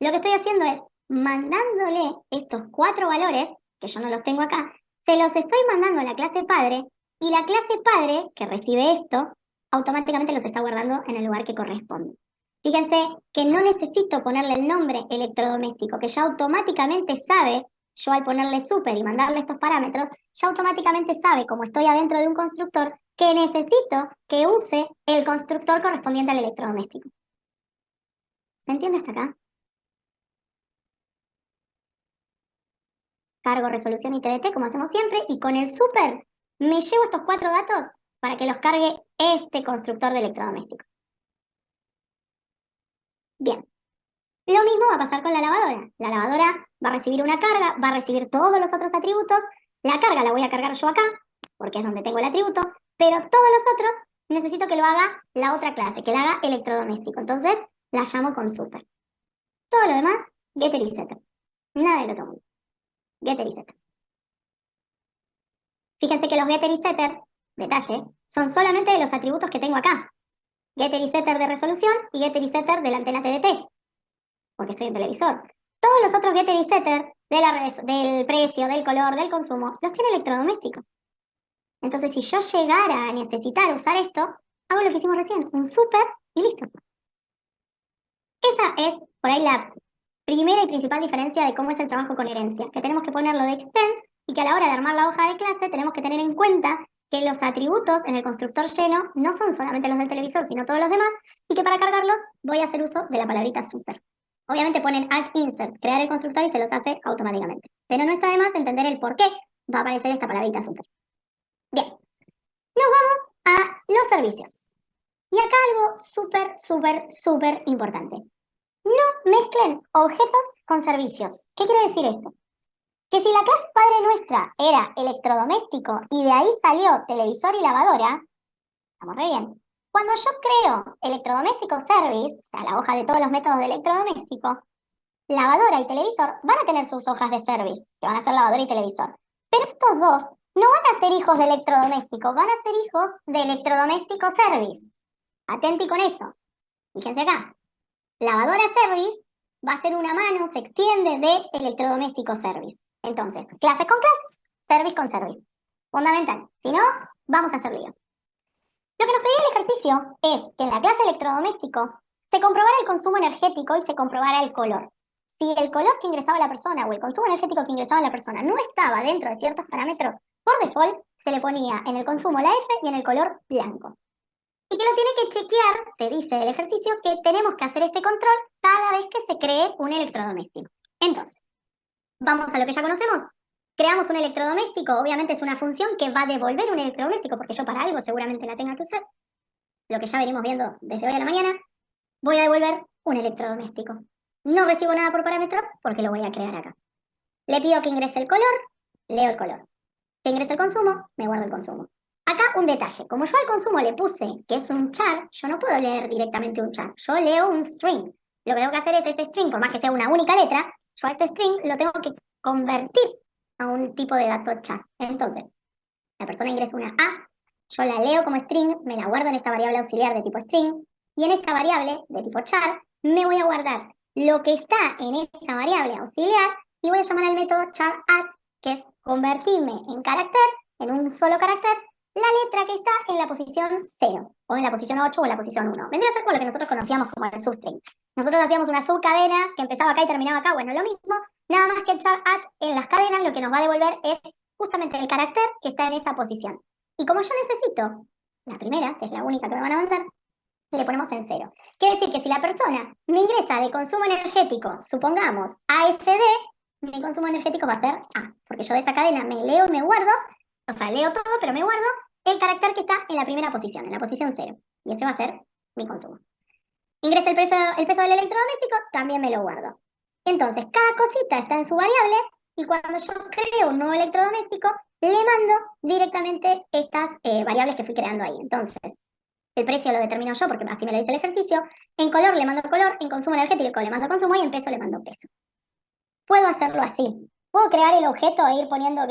Lo que estoy haciendo es mandándole estos 4 valores, que yo no los tengo acá, se los estoy mandando a la clase padre y la clase padre, que recibe esto, automáticamente los está guardando en el lugar que corresponde. Fíjense que no necesito ponerle el nombre electrodoméstico, que ya automáticamente sabe, yo al ponerle super y mandarle estos parámetros, ya automáticamente sabe, como estoy adentro de un constructor, que necesito que use el constructor correspondiente al electrodoméstico. ¿Se entiende hasta acá? Cargo resolución y TDT como hacemos siempre y con el super me llevo estos 4 datos para que los cargue este constructor de electrodoméstico. Bien. Lo mismo va a pasar con la lavadora. La lavadora va a recibir una carga, va a recibir todos los otros atributos. La carga la voy a cargar yo acá, porque es donde tengo el atributo, pero todos los otros necesito que lo haga la otra clase, que la haga electrodoméstico. Entonces la llamo con super. Todo lo demás, getter y setter. Nada del otro mundo. Getter y setter. Fíjense que los getter y setter, detalle, son solamente de los atributos que tengo acá. Getter y setter de resolución y getter y setter de la antena TDT, porque soy un televisor. Todos los otros getter y setter del precio, del color, del consumo, los tiene electrodoméstico. Entonces, si yo llegara a necesitar usar esto, hago lo que hicimos recién, un super y listo. Esa es por ahí la primera y principal diferencia de cómo es el trabajo con herencia, que tenemos que ponerlo de extens y que a la hora de armar la hoja de clase tenemos que tener en cuenta que los atributos en el constructor lleno no son solamente los del televisor, sino todos los demás, y que para cargarlos voy a hacer uso de la palabrita super. Obviamente ponen alt insert, crear el constructor y se los hace automáticamente. Pero no está de más entender el por qué va a aparecer esta palabrita super. Bien, nos vamos a los servicios. Y acá algo súper importante. No mezclen objetos con servicios. ¿Qué quiere decir esto? Que si la clase padre nuestra era electrodoméstico y de ahí salió televisor y lavadora, estamos re bien. Cuando yo creo electrodoméstico service, o sea, la hoja de todos los métodos de electrodoméstico, lavadora y televisor van a tener sus hojas de service, que van a ser lavadora y televisor. Pero estos dos no van a ser hijos de electrodoméstico, van a ser hijos de electrodoméstico service. Atenti con eso. Fíjense acá. Lavadora service va a ser una mano, se extiende de electrodoméstico service. Entonces, clases con clases, service con service. Fundamental. Si no, vamos a hacer lío. Lo que nos pedía el ejercicio es que en la clase electrodoméstico se comprobara el consumo energético y se comprobara el color. Si el color que ingresaba la persona o el consumo energético que ingresaba la persona no estaba dentro de ciertos parámetros, por default se le ponía en el consumo la F y en el color blanco. Y que lo tiene que chequear, te dice el ejercicio, que tenemos que hacer este control cada vez que se cree un electrodoméstico. Entonces, vamos a lo que ya conocemos. Creamos un electrodoméstico, obviamente es una función que va a devolver un electrodoméstico, porque yo para algo seguramente la tenga que usar. Lo que ya venimos viendo desde hoy a la mañana, voy a devolver un electrodoméstico. No recibo nada por parámetro porque lo voy a crear acá. Le pido que ingrese el color, leo el color. Que ingrese el consumo, me guardo el consumo. Acá un detalle, como yo al consumo le puse que es un char, yo no puedo leer directamente un char, yo leo un string. Lo que tengo que hacer es ese string, por más que sea una única letra, yo a ese string lo tengo que convertir a un tipo de dato char. Entonces, la persona ingresa una A, yo la leo como string, me la guardo en esta variable auxiliar de tipo string, y en esta variable de tipo char me voy a guardar lo que está en esa variable auxiliar y voy a llamar al método char_add, que es convertirme en carácter, en un solo carácter, la letra que está en la posición 0, o en la posición 8 o en la posición 1. Vendría a ser como lo que nosotros conocíamos como el substring. Nosotros hacíamos una subcadena que empezaba acá y terminaba acá, bueno, lo mismo, nada más que el char_add en las cadenas lo que nos va a devolver es justamente el carácter que está en esa posición. Y como yo necesito la primera, que es la única que me van a mandar, le ponemos en 0. Quiere decir que si la persona me ingresa de consumo energético, supongamos ASD, mi consumo energético va a ser A, porque yo de esa cadena me leo y me guardo, o sea, leo todo, pero me guardo el carácter que está en la primera posición, en la posición 0. Y ese va a ser mi consumo. Ingresa el peso del electrodoméstico, también me lo guardo. Entonces, cada cosita está en su variable, y cuando yo creo un nuevo electrodoméstico, le mando directamente estas variables que fui creando ahí. Entonces, el precio lo determino yo, porque así me lo dice el ejercicio. En color le mando color, en consumo energético le mando consumo y en peso le mando peso. Puedo hacerlo así. Puedo crear el objeto e ir poniendo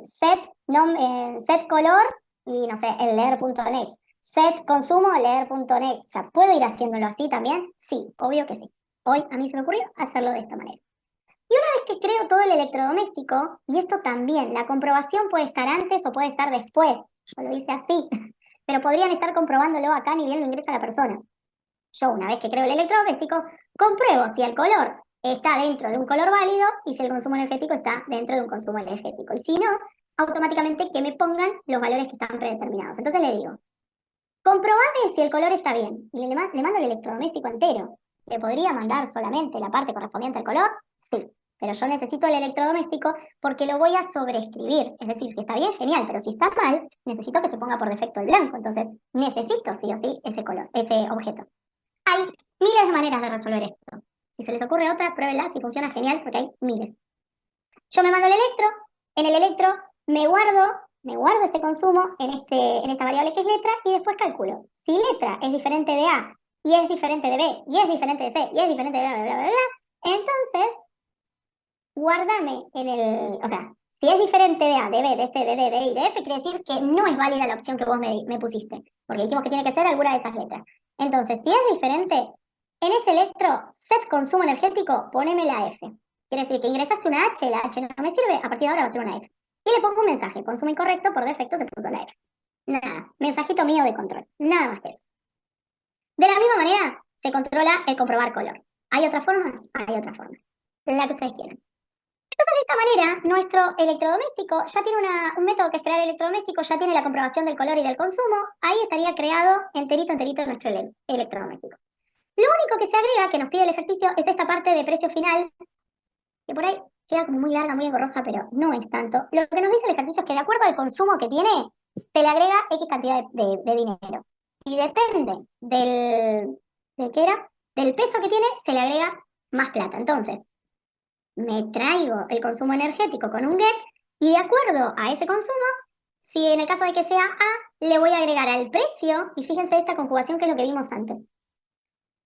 set color y no sé, el leer.next. Set consumo, leer.next. O sea, ¿puedo ir haciéndolo así también? Sí, obvio que sí. Hoy a mí se me ocurrió hacerlo de esta manera. Y una vez que creo todo el electrodoméstico, y esto también, la comprobación puede estar antes o puede estar después. Yo lo hice así, pero podrían estar comprobándolo acá ni bien lo ingresa la persona. Yo, una vez que creo el electrodoméstico, compruebo si el color está dentro de un color válido y si el consumo energético está dentro de un consumo energético. Y si no, automáticamente que me pongan los valores que están predeterminados. Entonces le digo, comprobame si el color está bien. Y le mando el electrodoméstico entero. ¿Le podría mandar solamente la parte correspondiente al color? Sí. Pero yo necesito el electrodoméstico porque lo voy a sobreescribir. Es decir, si está bien, genial, pero si está mal, necesito que se ponga por defecto el blanco. Entonces, necesito sí o sí ese color, ese objeto. Hay miles de maneras de resolver esto. Si se les ocurre otra, pruébenla, si funciona genial, porque hay miles. Yo me mando el electro, en el electro me guardo ese consumo en esta variable que es letra y después calculo. Si letra es diferente de A y es diferente de B y es diferente de C y es diferente de bla, bla, bla, bla, bla, entonces guárdame o sea, si es diferente de A, de B, de C, de D, de I, de F, quiere decir que no es válida la opción que vos me pusiste, porque dijimos que tiene que ser alguna de esas letras. Entonces, si es diferente, en ese electro, set consumo energético, poneme la F. Quiere decir que ingresaste una H, la H no me sirve, a partir de ahora va a ser una F. Y le pongo un mensaje, consumo incorrecto, por defecto se puso la F. Nada, mensajito mío de control, nada más que eso. De la misma manera, se controla el comprobar color. ¿Hay otras formas? Hay otras formas. La que ustedes quieran. Entonces, de esta manera, nuestro electrodoméstico ya tiene un método que es crear electrodoméstico, ya tiene la comprobación del color y del consumo. Ahí estaría creado enterito nuestro electrodoméstico. Lo único que se agrega, que nos pide el ejercicio, es esta parte de precio final, que por ahí queda como muy larga, muy engorrosa, pero no es tanto. Lo que nos dice el ejercicio es que de acuerdo al consumo que tiene, te le agrega X cantidad de dinero. Y depende ¿de qué era? Del peso que tiene, se le agrega más plata. Entonces, me traigo el consumo energético con un get y de acuerdo a ese consumo, si en el caso de que sea A, le voy a agregar al precio, y fíjense esta conjugación que es lo que vimos antes.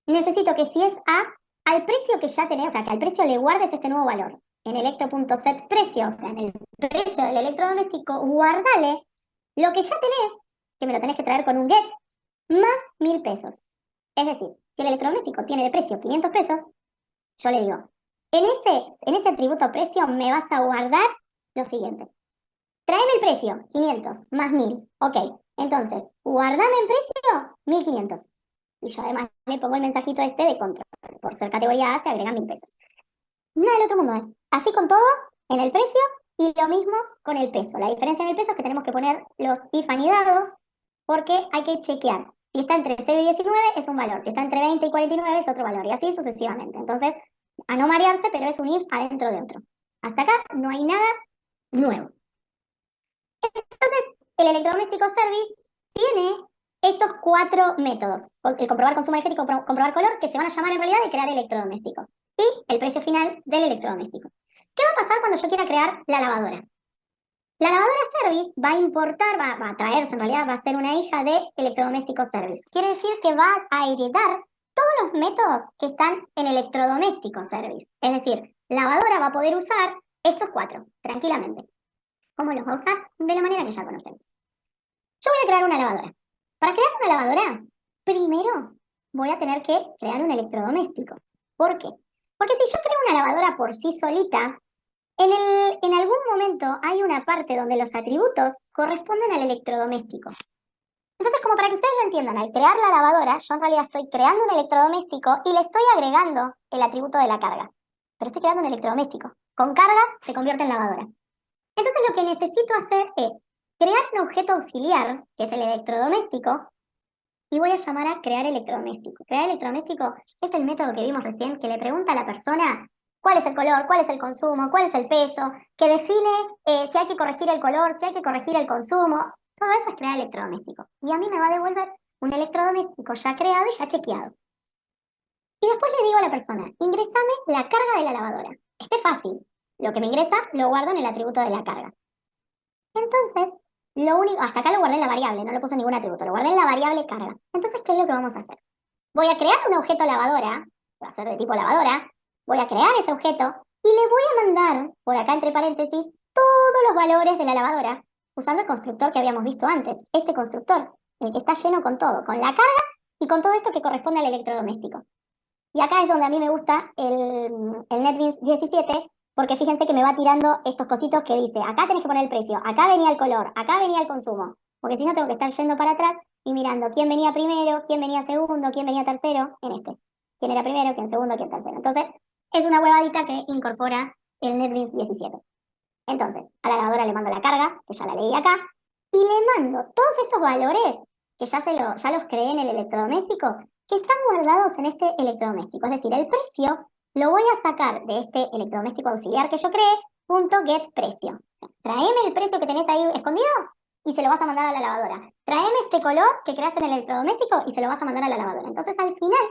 Necesito que si es A, al precio que ya tenés, o sea, que al precio le guardes este nuevo valor. En electro.set precio, o sea, en el precio del electrodoméstico, guardale lo que ya tenés, que me lo tenés que traer con un get, más 1000 pesos. Es decir, si el electrodoméstico tiene de precio 500 pesos, yo le digo, en ese atributo precio me vas a guardar lo siguiente. Tráeme el precio, 500 más 1000. Ok, entonces, guardame en precio 1500. Y yo además le pongo el mensajito este de control. Por ser categoría A se agregan 1000 pesos. Nada del otro mundo, ¿eh? Así con todo, en el precio y lo mismo con el peso. La diferencia en el peso es que tenemos que poner los if anidados porque hay que chequear. Si está entre 0 y 19 es un valor, si está entre 20 y 49 es otro valor y así sucesivamente. Entonces, a no marearse, pero es un if adentro de otro. Hasta acá no hay nada nuevo. Entonces, el electrodoméstico service tiene estos 4 métodos. El comprobar consumo energético, comprobar color, que se van a llamar en realidad de crear electrodoméstico. Y el precio final del electrodoméstico. ¿Qué va a pasar cuando yo quiera crear la lavadora? La lavadora service va a importar, va a traerse, en realidad va a ser una hija de electrodoméstico service. Quiere decir que va a heredar todos los métodos que están en electrodoméstico service. Es decir, lavadora va a poder usar estos 4, tranquilamente. ¿Cómo los va a usar? De la manera que ya conocemos. Yo voy a crear una lavadora. Para crear una lavadora, primero voy a tener que crear un electrodoméstico. ¿Por qué? Porque si yo creo una lavadora por sí solita, en algún momento hay una parte donde los atributos corresponden al electrodoméstico. Entonces, como para que ustedes lo entiendan, al crear la lavadora, yo en realidad estoy creando un electrodoméstico y le estoy agregando el atributo de la carga. Pero estoy creando un electrodoméstico. Con carga se convierte en lavadora. Entonces lo que necesito hacer es crear un objeto auxiliar, que es el electrodoméstico, y voy a llamar a crear electrodoméstico. Crear electrodoméstico es el método que vimos recién, que le pregunta a la persona cuál es el color, cuál es el consumo, cuál es el peso, que define si hay que corregir el color, si hay que corregir el consumo. Todo eso es crear electrodoméstico. Y a mí me va a devolver un electrodoméstico ya creado y ya chequeado. Y después le digo a la persona, ingresame la carga de la lavadora. Este es fácil. Lo que me ingresa lo guardo en el atributo de la carga. Entonces, lo único, hasta acá lo guardé en la variable, no le puse ningún atributo, lo guardé en la variable carga. Entonces, ¿qué es lo que vamos a hacer? Voy a crear un objeto lavadora, va a ser de tipo lavadora, voy a crear ese objeto y le voy a mandar, por acá entre paréntesis, todos los valores de la lavadora, usando el constructor que habíamos visto antes, este constructor, el que está lleno con todo, con la carga y con todo esto que corresponde al electrodoméstico. Y acá es donde a mí me gusta el NetBeans 17, porque fíjense que me va tirando estos cositos que dice, acá tenés que poner el precio, acá venía el color, acá venía el consumo. Porque si no tengo que estar yendo para atrás y mirando quién venía primero, quién venía segundo, quién venía tercero, en este. Quién era primero, quién segundo, quién tercero. Entonces, es una huevadita que incorpora el NetBeans 17. Entonces, a la lavadora le mando la carga, que ya la leí acá, y le mando todos estos valores, que ya los creé en el electrodoméstico, que están guardados en este electrodoméstico. Es decir, el precio lo voy a sacar de este electrodoméstico auxiliar que yo creé, punto get precio. O sea, traeme el precio que tenés ahí escondido y se lo vas a mandar a la lavadora. Traeme este color que creaste en el electrodoméstico y se lo vas a mandar a la lavadora. Entonces, al final,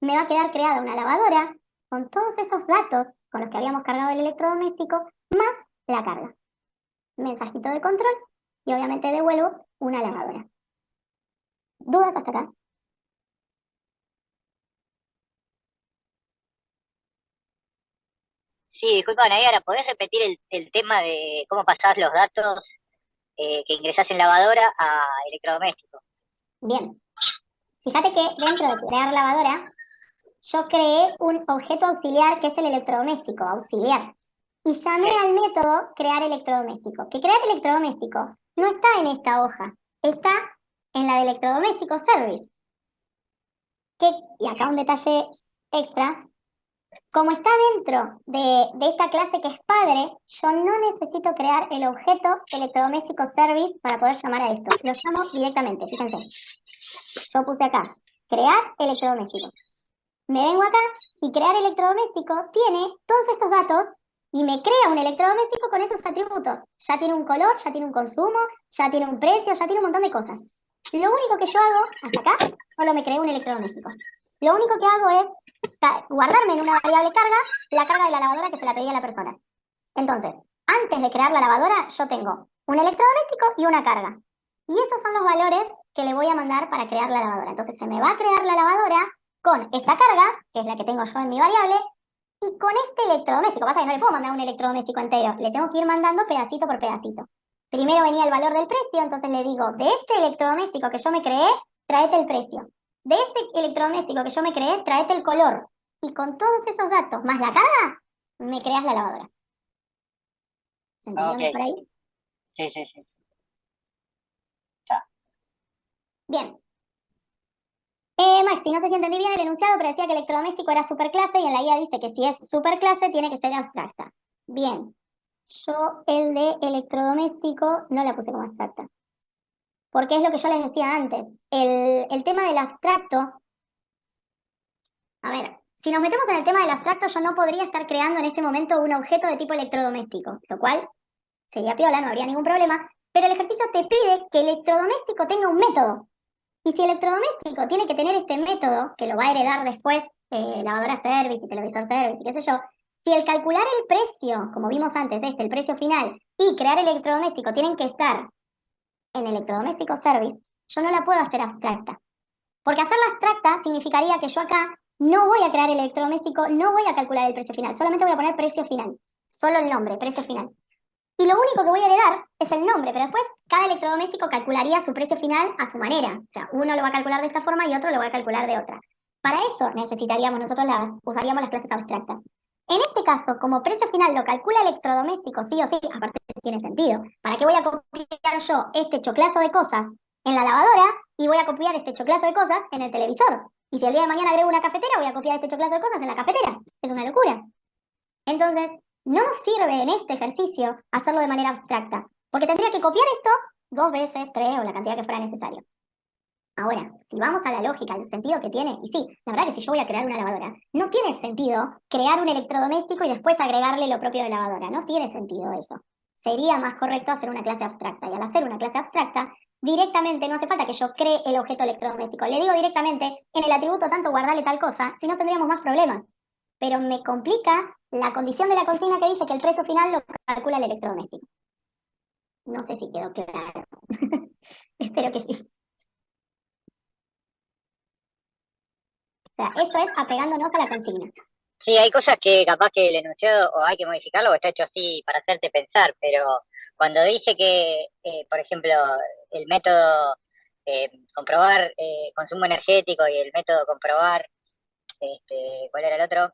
me va a quedar creada una lavadora con todos esos datos con los que habíamos cargado el electrodoméstico, más la carga. Mensajito de control y obviamente devuelvo una lavadora. ¿Dudas hasta acá? Sí, disculpa, Nayara, ¿podés repetir el tema de cómo pasás los datos que ingresás en lavadora a electrodoméstico? Bien. Fíjate que dentro de crear lavadora, yo creé un objeto auxiliar que es el electrodoméstico, auxiliar. Y llamé Sí. al método crear electrodoméstico. Que crear electrodoméstico no está en esta hoja, está en la de electrodoméstico service. Que, y acá un detalle extra, como está dentro de esta clase que es padre, yo no necesito crear el objeto electrodoméstico service para poder llamar a esto. Lo llamo directamente, fíjense. Yo puse acá, crear electrodoméstico. Me vengo acá y crear electrodoméstico tiene todos estos datos y me crea un electrodoméstico con esos atributos. Ya tiene un color, ya tiene un consumo, ya tiene un precio, ya tiene un montón de cosas. Lo único que yo hago hasta acá, solo me creé un electrodoméstico. Lo único que hago es guardarme en una variable carga la carga de la lavadora que se la pedí a la persona. Entonces, antes de crear la lavadora, yo tengo un electrodoméstico y una carga. Y esos son los valores que le voy a mandar para crear la lavadora. Entonces, se me va a crear la lavadora con esta carga, que es la que tengo yo en mi variable, y con este electrodoméstico. Pasa que no le puedo mandar un electrodoméstico entero, le tengo que ir mandando pedacito por pedacito. Primero venía el valor del precio, entonces le digo, de este electrodoméstico que yo me creé, tráete el precio. De este electrodoméstico que yo me creé, tráete el color. Y con todos esos datos, más la carga, me creas la lavadora. ¿Se entendió Ok, mejor ahí? sí, sí, sí. Ya. Bien. Maxi, no sé si entendí bien el enunciado, pero decía que electrodoméstico era superclase y en la guía dice que si es superclase tiene que ser abstracta. Bien. Yo el de electrodoméstico no la puse como abstracta. Porque es lo que yo les decía antes. El tema del abstracto. A ver, si nos metemos en el tema del abstracto, yo no podría estar creando en este momento un objeto de tipo electrodoméstico, lo cual sería piola, no habría ningún problema. Pero el ejercicio te pide que el electrodoméstico tenga un método. Y si el electrodoméstico tiene que tener este método, que lo va a heredar después lavadora service y televisor service y qué sé yo, si el calcular el precio, como vimos antes, el precio final, y crear el electrodoméstico tienen que estar en electrodoméstico service, yo no la puedo hacer abstracta. Porque hacerla abstracta significaría que yo acá no voy a crear el electrodoméstico, no voy a calcular el precio final, solamente voy a poner precio final. Solo el nombre, precio final. Y lo único que voy a heredar es el nombre, pero después cada electrodoméstico calcularía su precio final a su manera. O sea, uno lo va a calcular de esta forma y otro lo va a calcular de otra. Para eso necesitaríamos nosotros usaríamos las clases abstractas. En este caso, como precio final lo calcula el electrodoméstico, sí o sí, aparte tiene sentido. ¿Para qué voy a copiar yo este choclazo de cosas en la lavadora y voy a copiar este choclazo de cosas en el televisor? Y si el día de mañana agrego una cafetera, voy a copiar este choclazo de cosas en la cafetera. Es una locura. Entonces, no nos sirve en este ejercicio hacerlo de manera abstracta, porque tendría que copiar esto 2 veces, 3 o la cantidad que fuera necesario. Ahora, si vamos a la lógica, al sentido que tiene, y sí, la verdad que si yo voy a crear una lavadora, no tiene sentido crear un electrodoméstico y después agregarle lo propio de lavadora, no tiene sentido eso. Sería más correcto hacer una clase abstracta, y al hacer una clase abstracta, directamente no hace falta que yo cree el objeto electrodoméstico. Le digo directamente en el atributo tanto guardarle tal cosa, y no tendríamos más problemas. Pero me complica la condición de la consigna que dice que el precio final lo calcula el electrodoméstico. No sé si quedó claro. Espero que sí. O sea, esto es apegándonos a la consigna. Sí, hay cosas que capaz que el enunciado o hay que modificarlo o está hecho así para hacerte pensar, pero cuando dice que, por ejemplo, el método comprobar consumo energético y el método comprobar, ¿cuál era el otro?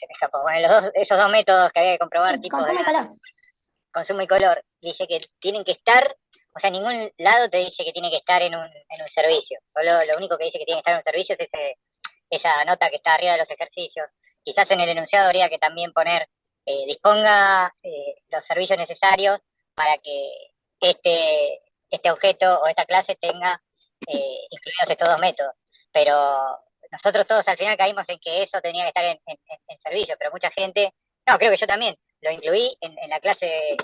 Se me escapó. Bueno, esos dos métodos que había que comprobar, Sí, tipos de consumo y color. consumo y color, dice que tienen que estar, o sea, en ningún lado te dice que tiene que estar en un servicio, solo lo único que dice que tiene que estar en un servicio es esa nota que está arriba de los ejercicios. Quizás en el enunciado habría que también poner, disponga los servicios necesarios para que este objeto o esta clase tenga incluidos estos dos métodos. Pero nosotros todos al final caímos en que eso tenía que estar en servicio, pero mucha gente, no, creo que yo también, lo incluí en la clase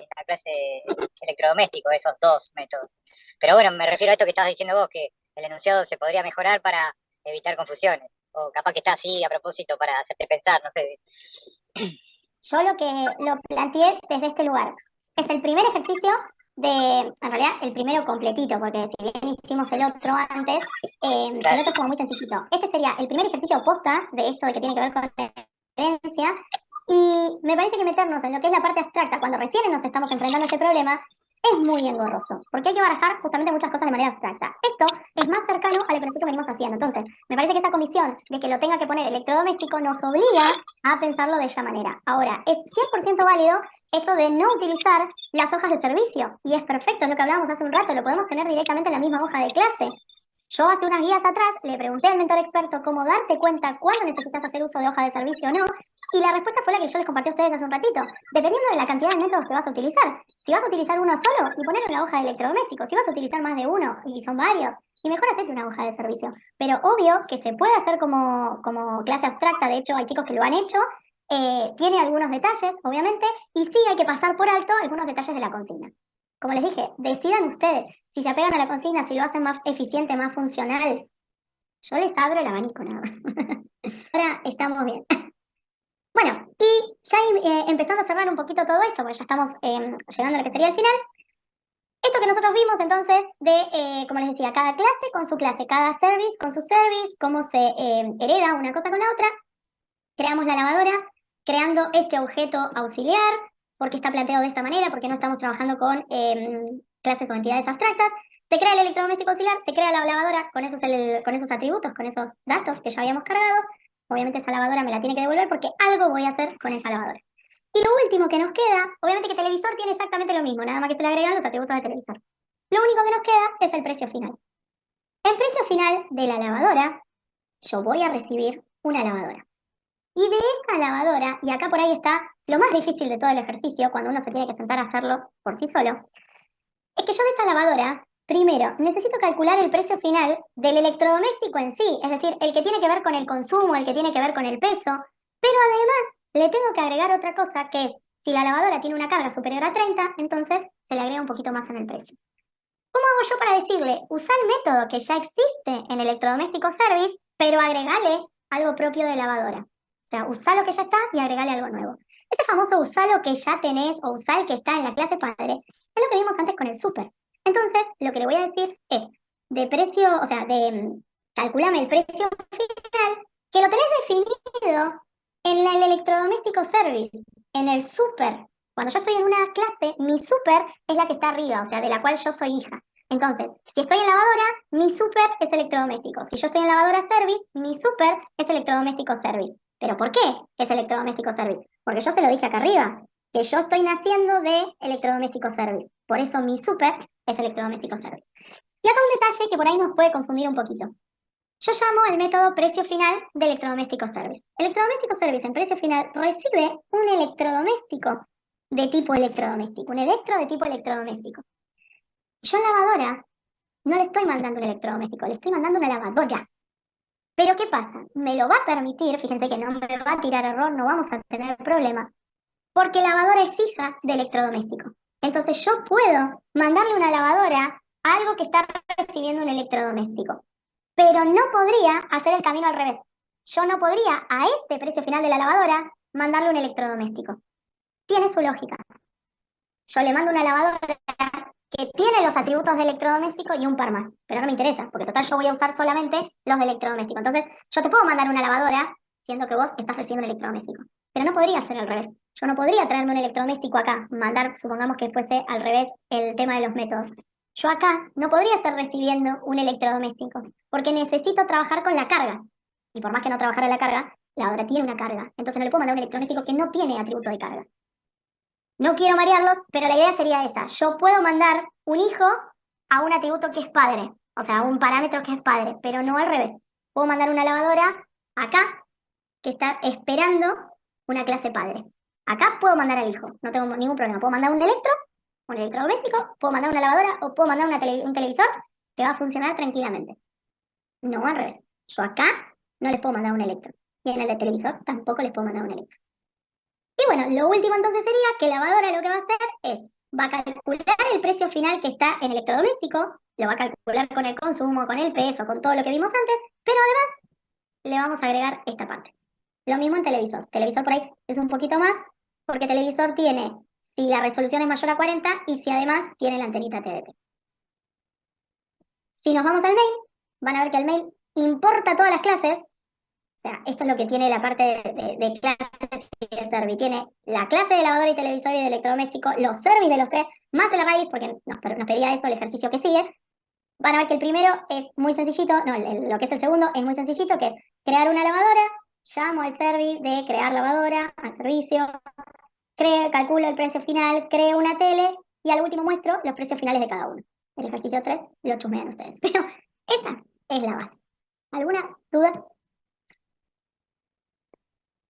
electrodoméstico, esos dos métodos. Pero bueno, me refiero a esto que estabas diciendo vos, que el enunciado se podría mejorar para evitar confusiones. O capaz que está así a propósito para hacerte pensar, no sé. Yo lo que lo planteé desde este lugar. Es el primer ejercicio en realidad el primero completito, porque si bien hicimos el otro antes, el Claro. otro es como muy sencillito. Este sería el primer ejercicio posta de esto de que tiene que ver con la herencia. Y me parece que meternos en lo que es la parte abstracta, cuando recién nos estamos enfrentando a este problema, es muy engorroso, porque hay que barajar justamente muchas cosas de manera abstracta. Esto es más cercano a lo que nosotros venimos haciendo. Entonces, me parece que esa condición de que lo tenga que poner electrodoméstico nos obliga a pensarlo de esta manera. Ahora, es 100% válido esto de no utilizar las hojas de servicio, y es perfecto, es lo que hablábamos hace un rato, lo podemos tener directamente en la misma hoja de clase. Yo hace unas guías atrás le pregunté al mentor experto cómo darte cuenta cuándo necesitas hacer uso de hoja de servicio o no, y la respuesta fue la que yo les compartí a ustedes hace un ratito. Dependiendo de la cantidad de métodos que vas a utilizar. Si vas a utilizar uno solo, y poner una hoja de electrodoméstico. Si vas a utilizar más de uno, y son varios, y mejor hacerte una hoja de servicio. Pero obvio que se puede hacer como clase abstracta, de hecho hay chicos que lo han hecho, tiene algunos detalles, obviamente, y sí hay que pasar por alto algunos detalles de la consigna. Como les dije, decidan ustedes si se apegan a la consigna, si lo hacen más eficiente, más funcional. Yo les abro el abanico nada más. Ahora estamos bien. Bueno, y ya empezando a cerrar un poquito todo esto, porque ya estamos llegando a lo que sería el final. Esto que nosotros vimos entonces como les decía, cada clase con su clase, cada service con su service, cómo se hereda una cosa con la otra. Creamos la lavadora creando este objeto auxiliar, porque está planteado de esta manera, porque no estamos trabajando con clases o entidades abstractas. Se crea el electrodoméstico auxiliar, se crea la lavadora con esos atributos, con esos datos que ya habíamos cargado. Obviamente esa lavadora me la tiene que devolver porque algo voy a hacer con esa lavadora. Y lo último que nos queda, obviamente que televisor tiene exactamente lo mismo, nada más que se le agregan los atributos de televisor. Lo único que nos queda es el precio final. El precio final de la lavadora, yo voy a recibir una lavadora. Y de esa lavadora, y acá por ahí está lo más difícil de todo el ejercicio, cuando uno se tiene que sentar a hacerlo por sí solo, es que yo de esa lavadora, primero, necesito calcular el precio final del electrodoméstico en sí, es decir, el que tiene que ver con el consumo, el que tiene que ver con el peso, pero además le tengo que agregar otra cosa que es, si la lavadora tiene una carga superior a 30, entonces se le agrega un poquito más en el precio. ¿Cómo hago yo para decirle, usa el método que ya existe en electrodoméstico service, pero agregale algo propio de lavadora? O sea, usá lo que ya está y agregale algo nuevo. Ese famoso usá lo que ya tenés o usá el que está en la clase padre es lo que vimos antes con el súper. Entonces, lo que le voy a decir es, de precio, o sea, calculame el precio final, que lo tenés definido en el electrodoméstico service, en el súper. Cuando yo estoy en una clase, mi súper es la que está arriba, o sea, de la cual yo soy hija. Entonces, si estoy en lavadora, mi súper es electrodoméstico. Si yo estoy en lavadora service, mi súper es electrodoméstico service. ¿Pero por qué es electrodoméstico service? Porque yo se lo dije acá arriba, que yo estoy naciendo de electrodoméstico service. Por eso mi súper es electrodoméstico service. Y acá un detalle que por ahí nos puede confundir un poquito. Yo llamo el método precio final de electrodoméstico service. Electrodoméstico service en precio final recibe un electrodoméstico de tipo electrodoméstico, un electro de tipo electrodoméstico. Yo en lavadora no le estoy mandando un electrodoméstico, le estoy mandando una lavadora. Pero ¿qué pasa? Me lo va a permitir, fíjense que no me va a tirar error, no vamos a tener problema, porque lavadora es hija de electrodoméstico. Entonces yo puedo mandarle una lavadora a algo que está recibiendo un electrodoméstico. Pero no podría hacer el camino al revés. Yo no podría a este precio final de la lavadora mandarle un electrodoméstico. Tiene su lógica. Yo le mando una lavadora que tiene los atributos de electrodoméstico y un par más. Pero no me interesa, porque total yo voy a usar solamente los de electrodoméstico. Entonces, yo te puedo mandar una lavadora, siendo que vos estás recibiendo un electrodoméstico. Pero no podría ser al revés. Yo no podría traerme un electrodoméstico acá, mandar, supongamos que fuese al revés el tema de los métodos. Yo acá no podría estar recibiendo un electrodoméstico, porque necesito trabajar con la carga. Y por más que no trabajara la carga, la lavadora tiene una carga. Entonces no le puedo mandar un electrodoméstico que no tiene atributo de carga. No quiero marearlos, pero la idea sería esa. Yo puedo mandar un hijo a un atributo que es padre, o sea, a un parámetro que es padre, pero no al revés. Puedo mandar una lavadora acá, que está esperando una clase padre. Acá puedo mandar al hijo, no tengo ningún problema. Puedo mandar un electrodoméstico, puedo mandar una lavadora o puedo mandar un televisor que va a funcionar tranquilamente. No al revés. Yo acá no les puedo mandar un electro. Y en el de televisor tampoco les puedo mandar un electro. Y bueno, lo último entonces sería que lavadora lo que va a hacer es, va a calcular el precio final que está en electrodoméstico, lo va a calcular con el consumo, con el peso, con todo lo que vimos antes, pero además le vamos a agregar esta parte. Lo mismo en televisor. Televisor por ahí es un poquito más, porque televisor tiene si la resolución es mayor a 40 y si además tiene la antenita TDT. Si nos vamos al mail, van a ver que el mail importa todas las clases. O sea, esto es lo que tiene la parte de clases y de servi. Tiene la clase de lavadora y televisor y de electrodoméstico, los servis de los tres, más el array, porque nos pedía eso el ejercicio que sigue. Van a ver que el primero es muy sencillito, no, lo que es el segundo es muy sencillito, que es crear una lavadora, llamo al servi de crear lavadora, al servicio, calculo el precio final, creo una tele y al último muestro los precios finales de cada uno. El ejercicio 3 lo chusmean ustedes, pero esa es la base. ¿Alguna duda?